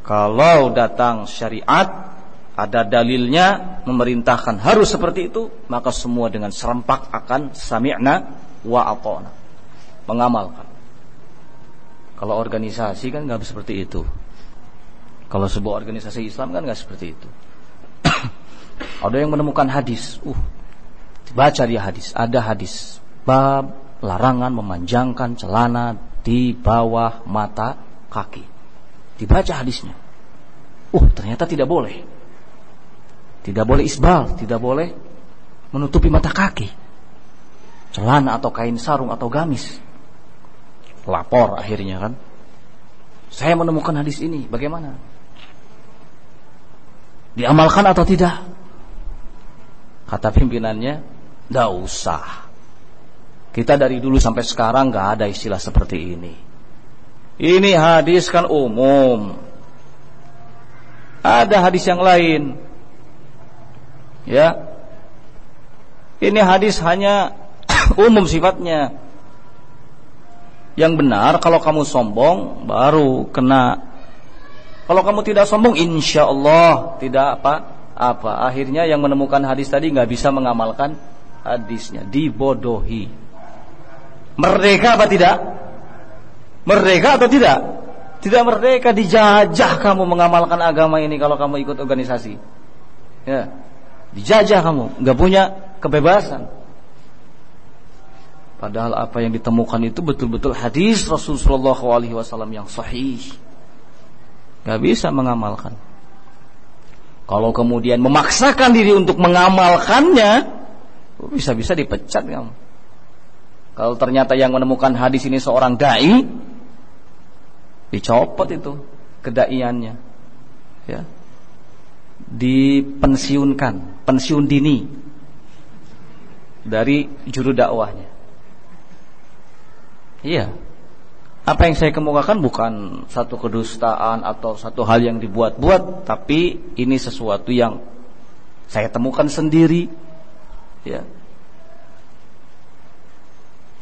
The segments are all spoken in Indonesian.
Kalau datang syariat, ada dalilnya memerintahkan harus seperti itu, maka semua dengan serempak akan sami'na wa ata'na, mengamalkan. Kalau organisasi kan nggak seperti itu. Kalau sebuah organisasi Islam kan nggak seperti itu. Ada yang menemukan hadis, baca dia hadis, ada hadis bab larangan memanjangkan celana di bawah mata kaki. Dibaca hadisnya, ternyata tidak boleh. Tidak boleh isbal, tidak boleh menutupi mata kaki, celana atau kain sarung atau gamis. Lapor akhirnya kan, saya menemukan hadis ini, bagaimana? Diamalkan atau tidak? Kata pimpinannya, nggak usah. Kita dari dulu sampai sekarang nggak ada istilah seperti ini. Ini hadis kan umum. Ada hadis yang lain. Ya, ini hadis hanya umum sifatnya. Yang benar kalau kamu sombong baru kena. Kalau kamu tidak sombong, insya Allah tidak apa. Akhirnya yang menemukan hadis tadi nggak bisa mengamalkan hadisnya, dibodohi. Merdeka apa tidak? Merdeka atau tidak? Tidak merdeka, dijajah kamu mengamalkan agama ini kalau kamu ikut organisasi. Ya. Dijajah kamu, nggak punya kebebasan. Padahal apa yang ditemukan itu betul-betul hadis Rasulullah SAW yang sahih. Nggak bisa mengamalkan. Kalau kemudian memaksakan diri untuk mengamalkannya, bisa-bisa dipecat kamu. Kalau ternyata yang menemukan hadis ini seorang dai, dicopot itu kedaiannya, ya. Dipensiunkan, pensiun dini dari juru dakwahnya. Iya. Apa yang saya kemukakan bukan satu kedustaan atau satu hal yang dibuat-buat, tapi ini sesuatu yang saya temukan sendiri, ya.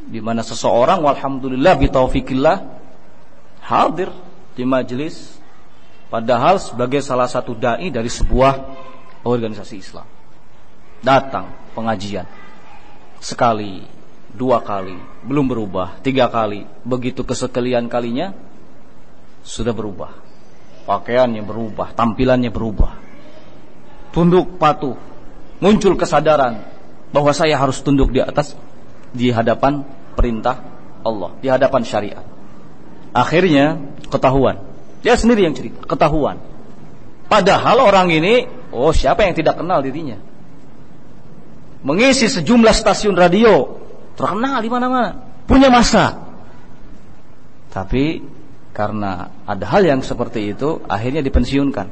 Di mana seseorang walhamdulillah bitaufikillah hadir di majelis, padahal sebagai salah satu dai dari sebuah organisasi Islam. Datang pengajian sekali, 2 kali, belum berubah, 3 kali. Begitu kesekian kalinya sudah berubah. Pakaiannya berubah, tampilannya berubah. Tunduk patuh, muncul kesadaran bahwa saya harus tunduk di hadapan perintah Allah, di hadapan syariat. Akhirnya ketahuan. Dia sendiri yang cerita, ketahuan. Padahal orang ini, siapa yang tidak kenal dirinya? Mengisi sejumlah stasiun radio, terkenal di mana-mana, punya massa. Tapi karena ada hal yang seperti itu, akhirnya dipensiunkan.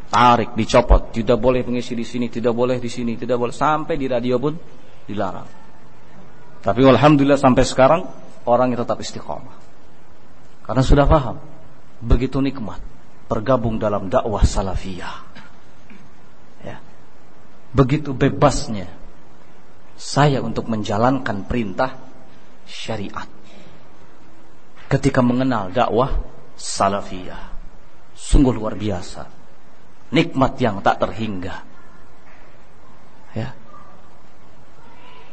Tarik, dicopot, tidak boleh mengisi di sini, tidak boleh di sini, tidak boleh, sampai di radio pun dilarang. Tapi alhamdulillah sampai sekarang orangnya tetap istiqomah. Karena sudah paham begitu nikmat bergabung dalam dakwah salafiyah. Ya. Begitu bebasnya saya untuk menjalankan perintah syariat ketika mengenal dakwah salafiyah. Sungguh luar biasa. Nikmat yang tak terhingga. Ya.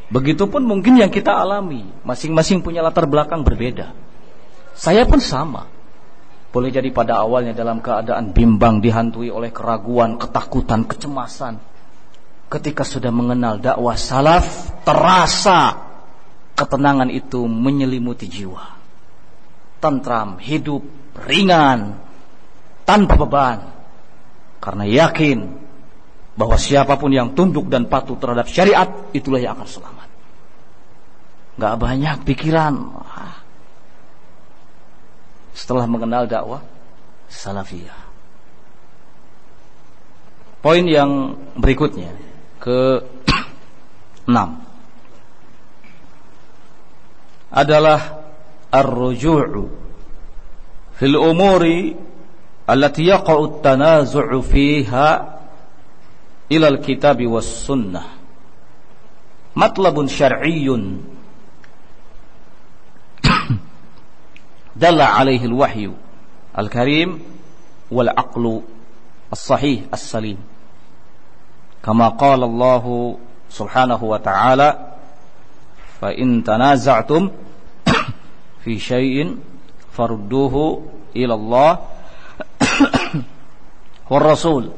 Begitupun mungkin yang kita alami, masing-masing punya latar belakang berbeda. Saya pun sama. Boleh jadi pada awalnya dalam keadaan bimbang, dihantui oleh keraguan, ketakutan, kecemasan. Ketika sudah mengenal dakwah salaf, terasa ketenangan itu menyelimuti jiwa. Tentram, hidup, ringan, tanpa beban. Karena yakin bahwa siapapun yang tunduk dan patuh terhadap syariat, itulah yang akan selamat. Gak banyak pikiran. Setelah mengenal dakwah salafiyah. Poin yang berikutnya, ke-6, adalah ar-ruju'u fil umuri allati yaqa'u at-tanazu'u fiha ila al-kitab was sunnah. Matlabun syar'iyyun dalla alaihi al-wahyu al-karim wal aqlu as-sahih as-salim. Kama qala Allah subhanahu wa ta'ala, fa in tanaza'tum fi syai'in farudduhu ila Allah war rasul